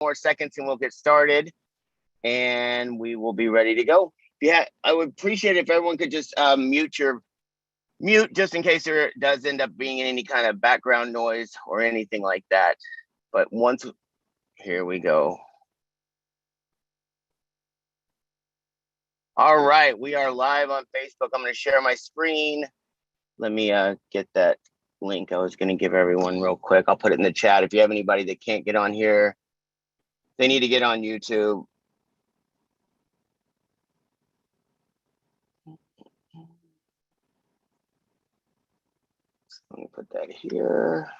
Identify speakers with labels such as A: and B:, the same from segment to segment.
A: more seconds and we'll get started and we will be ready to go. Yeah, I would appreciate it if everyone could just mute just in case there does end up being any kind of background noise or anything like that. But here we go. All right, we are live on Facebook. I'm going to share my screen. Let me get that link I was going to give everyone real quick. I'll put it in the chat. If you have anybody that can't get on here, they need to get on YouTube. Let me put that here.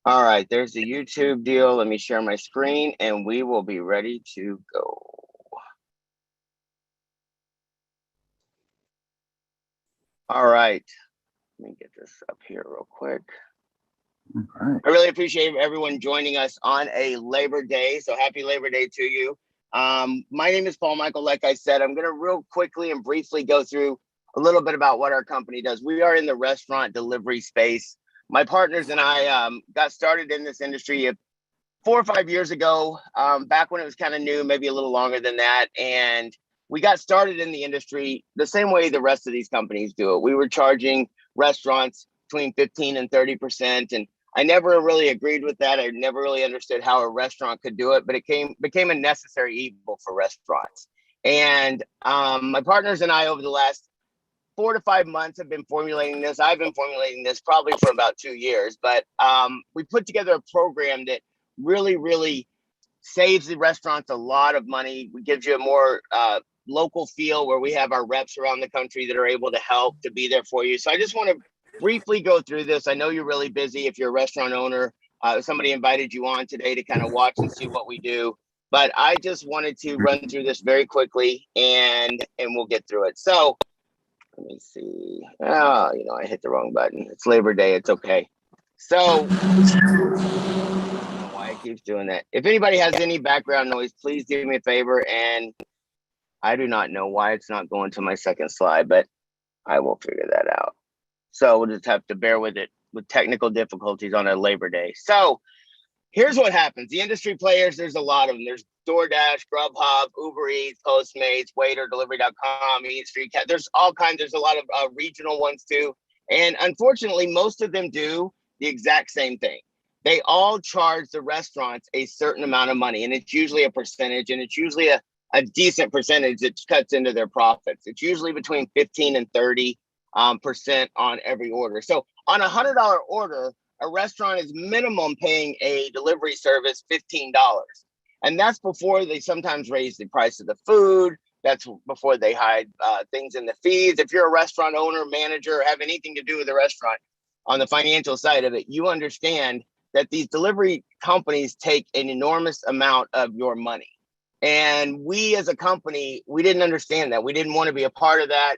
A: All right, there's the YouTube deal. Let me share my screen and we will be ready to go. All right, let me get this up here real quick.
B: Right.
A: I really appreciate everyone joining us on a Labor Day. So happy Labor Day to you. My name is Paul Michael. Like I said, I'm going to real quickly and briefly go through a little bit about what our company does. We are in the restaurant delivery space. My partners and I got started in this industry 4 or 5 years ago, back when it was kind of new, maybe a little longer than that. And we got started in the industry the same way the rest of these companies do it. We were charging restaurants between 15 and 30%. And I never really agreed with that. I never really understood how a restaurant could do it, but it became a necessary evil for restaurants. And my partners and I, over the last 4 to 5 months, have been formulating this. I've been formulating this probably for about 2 years, but we put together a program that really saves the restaurants a lot of money. We gives you a more local feel where we have our reps around the country that are able to help to be there for you. So I just want to briefly go through this. I know you're really busy if you're a restaurant owner. Somebody invited you on today to kind of watch and see what we do. But I just wanted to run through this very quickly and we'll get through it. So let me see. Oh, I hit the wrong button. It's Labor Day. It's okay. So why it keeps doing that. If anybody has any background noise, please do me a favor. And I do not know why it's not going to my second slide, but I will figure that out. So we'll just have to bear with it with technical difficulties on a Labor Day. So here's what happens. The industry players, there's a lot of them. There's DoorDash, Grubhub, Uber Eats, Postmates, Waiter, Delivery.com, Eat Street Cat. There's all kinds. There's a lot of regional ones too. And unfortunately, most of them do the exact same thing. They all charge the restaurants a certain amount of money, and it's usually a percentage, and it's usually a decent percentage that cuts into their profits. It's usually between 15 and 30% on every order. So on a $100 order, a restaurant is minimum paying a delivery service $15. And that's before they sometimes raise the price of the food. That's before they hide things in the fees. If you're a restaurant owner, manager, or have anything to do with the restaurant on the financial side of it, you understand that these delivery companies take an enormous amount of your money. And we as a company, we didn't understand that. We didn't want to be a part of that.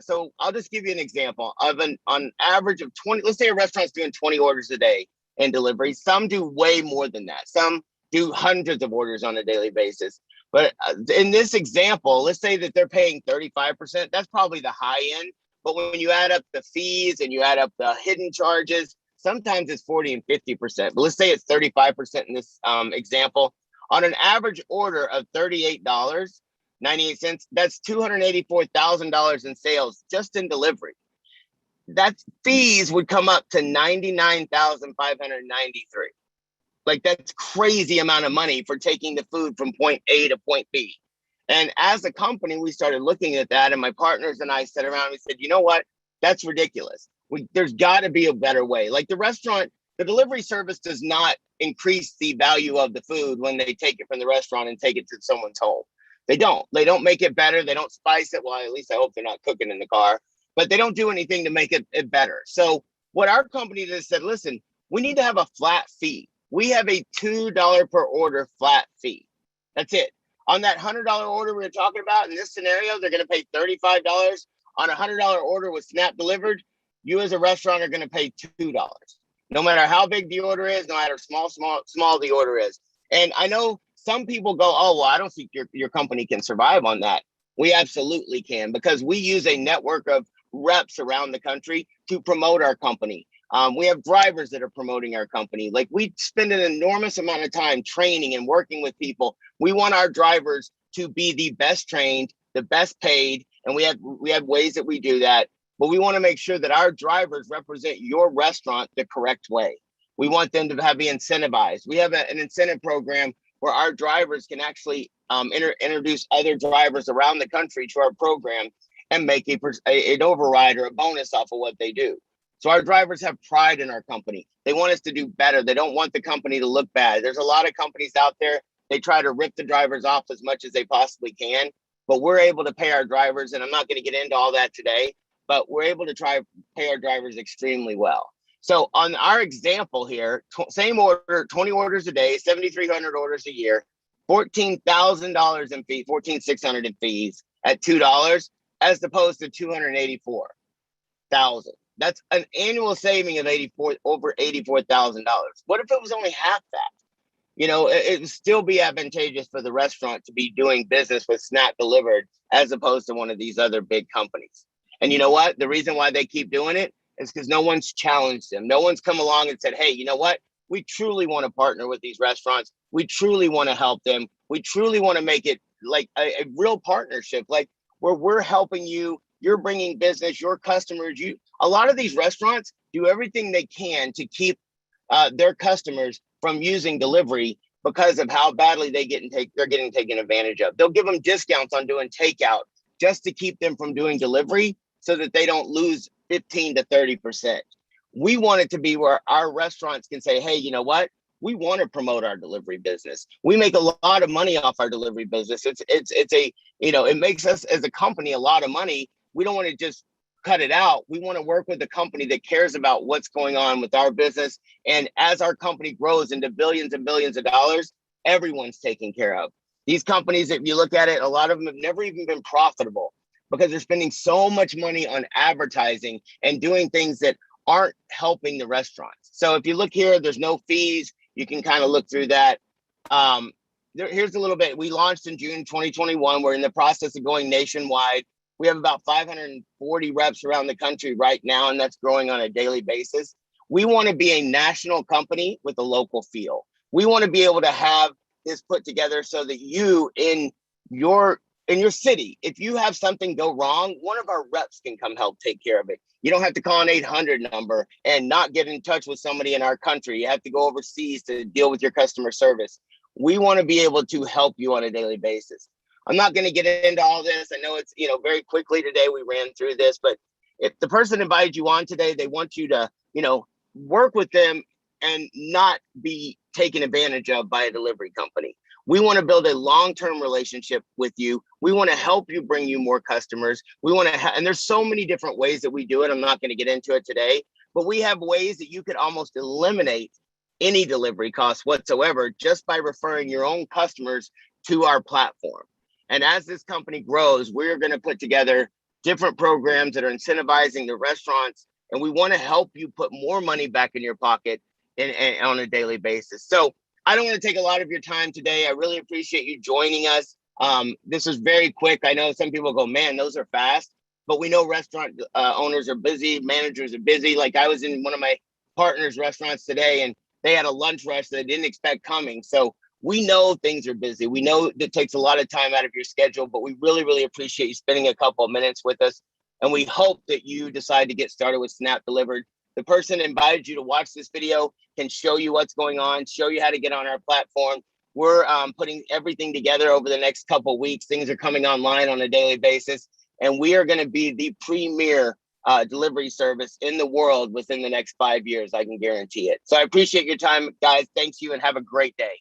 A: So I'll just give you an example of on average of 20, let's say a restaurant's doing 20 orders a day in delivery. Some do way more than that. Some do hundreds of orders on a daily basis. But in this example, let's say that they're paying 35%. That's probably the high end. But when you add up the fees and you add up the hidden charges, sometimes it's 40 and 50%. But let's say it's 35% in this example. On an average order of $38.98, that's $284,000 in sales just in delivery. That fees would come up to $99,593. Like, that's crazy amount of money for taking the food from point A to point B. And as a company, we started looking at that, and my partners and I sat around and we said, you know what? That's ridiculous. There's got to be a better way. Like the delivery service does not increase the value of the food when they take it from the restaurant and take it to someone's home. They don't make it better. They don't spice it. Well, at least I hope they're not cooking in the car, but they don't do anything to make it better. So what our company did is said, listen, we need to have a flat fee. We have a $2 per order flat fee. That's it. On that $100 order we were talking about, in this scenario, they're going to pay $35 on a $100 order with SNAP delivered. You as a restaurant are going to pay $2. No matter how big the order is, no matter small the order is. And I know some people go, oh, well, I don't think your company can survive on that. We absolutely can, because we use a network of reps around the country to promote our company. We have drivers that are promoting our company. Like, we spend an enormous amount of time training and working with people. We want our drivers to be the best trained, the best paid, and we have ways that we do that. But we want to make sure that our drivers represent your restaurant the correct way. We want them to be incentivized. We have an incentive program where our drivers can actually introduce other drivers around the country to our program and make an override or a bonus off of what they do. So our drivers have pride in our company. They want us to do better. They don't want the company to look bad. There's a lot of companies out there, they try to rip the drivers off as much as they possibly can, but we're able to pay our drivers, and I'm not going to get into all that today, but we're able to pay our drivers extremely well. So on our example here, same order, 20 orders a day, 7,300 orders a year, $14,000 in fees, $14,600 in fees at $2, as opposed to $284,000. That's an annual saving of over $84,000. What if it was only half that? You know, it would still be advantageous for the restaurant to be doing business with Snap Delivered as opposed to one of these other big companies. And you know what? The reason why they keep doing it is because no one's challenged them. No one's come along and said, hey, you know what? We truly want to partner with these restaurants. We truly want to help them. We truly want to make it like a real partnership, like where we're helping you. You're bringing business, your customers. A lot of these restaurants do everything they can to keep their customers from using delivery because of how badly they're getting taken advantage of. They'll give them discounts on doing takeout just to keep them from doing delivery so that they don't lose 15 to 30%. We want it to be where our restaurants can say, hey, you know what? We want to promote our delivery business. We make a lot of money off our delivery business. It makes us as a company a lot of money. We don't want to just cut it out. We want to work with a company that cares about what's going on with our business. And as our company grows into billions and billions of dollars, everyone's taken care of. These companies, if you look at it, a lot of them have never even been profitable because they're spending so much money on advertising and doing things that aren't helping the restaurants. So if you look here, there's no fees. You can kind of look through that. Here's a little bit. We launched in June 2021. We're in the process of going nationwide. We have about 540 reps around the country right now, and that's growing on a daily basis. We want to be a national company with a local feel. We want to be able to have this put together so that you in your city, if you have something go wrong, one of our reps can come help take care of it. You don't have to call an 800 number and not get in touch with somebody in our country. You have to go overseas to deal with your customer service. We want to be able to help you on a daily basis. I'm not going to get into all this. I know it's, very quickly today we ran through this, but if the person invited you on today, they want you to, work with them and not be taken advantage of by a delivery company. We want to build a long-term relationship with you. We want to help you bring you more customers. We want to, and there's so many different ways that we do it. I'm not going to get into it today, but we have ways that you could almost eliminate any delivery costs whatsoever just by referring your own customers to our platform. And as this company grows, we're going to put together different programs that are incentivizing the restaurants, and we want to help you put more money back in your pocket on a daily basis. So I don't want to take a lot of your time today. I really appreciate you joining us. This is very quick. I know some people go, man, those are fast, but we know restaurant owners are busy, managers are busy. Like, I was in one of my partners' restaurants today, and they had a lunch rush that they didn't expect coming. So we know things are busy. We know it takes a lot of time out of your schedule, but we really, really appreciate you spending a couple of minutes with us. And we hope that you decide to get started with Snap Delivered. The person that invited you to watch this video can show you what's going on, show you how to get on our platform. We're putting everything together over the next couple of weeks. Things are coming online on a daily basis, and we are going to be the premier delivery service in the world within the next 5 years. I can guarantee it. So I appreciate your time, guys. Thanks you, and have a great day.